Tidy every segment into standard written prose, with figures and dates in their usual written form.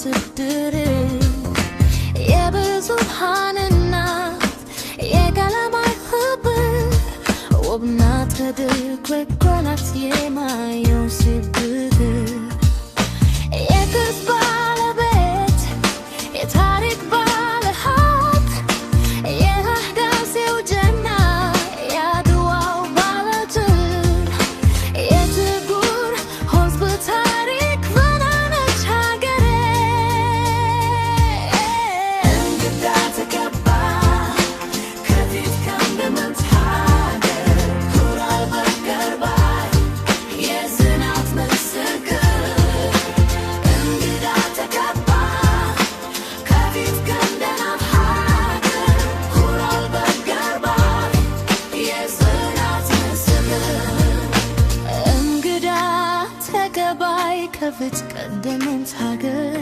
ስድር የብዙሃንና የቀለማት ህብር ውብናት ከድቅድቋናት የማየው ስብር የቅርስ ባለቤት የታሪክ ባለሀብት የህዳሴው ጀግና የአድዋው ባለድል የጥቁር ሕዝብ ታሪክ በናነች ሀገሬ እንግዳ ተቀባ ከፊት ከንደመት ሀገር ኩራል በገር ባይ የዝናት ምስክር እንግዳ ተቀባ ከፊት ከንደመት ሀገር ኩራል በገር ባይ የዝናት ምስክር እንግዳ ተቀባይ ከፊት ቀደምት ሀገር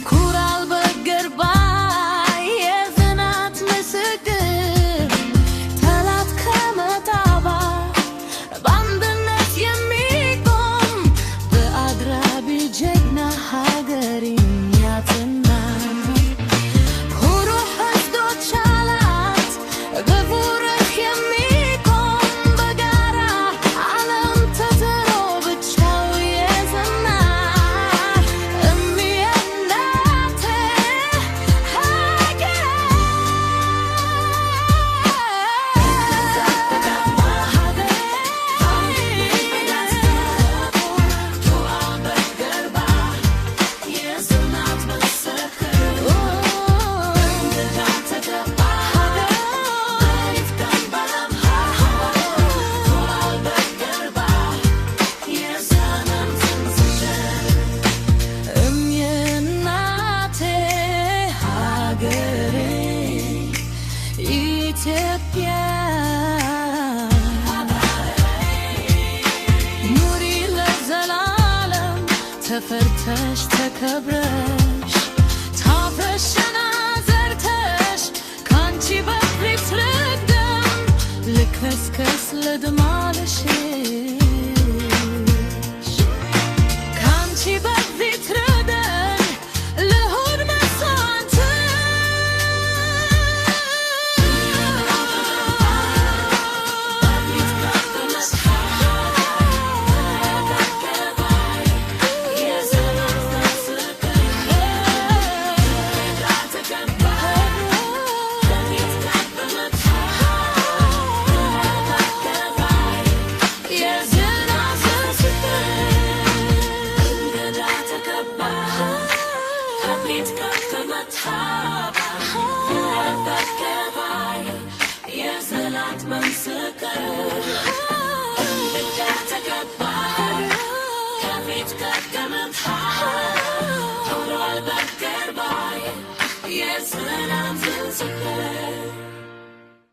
ኩራል በገር ባይ የዝናት ምስክር ጠላት ከመጣባ በአንድነት የሚቆም በአድራቢ ጀግና ሀገር የሚያጸና ኩሩ ሕዝቦች አላት በቡርህ የሚቆም በጋራ ዓለም ተትሮ ብቻው የጸና እምዬ እናቴ ሀገሬ ኢትዮጵያ ኑሪ ለዘላለም ተፈርተሽ ተከብረሽ ታፍረሽና ዘርተሽ ካንቺ በፊት ልቅደም ልክስክስ ልድማልሽ ካንቺ በፊት ልደግ ልሁን መስዋዕት የዘላት መንስቀር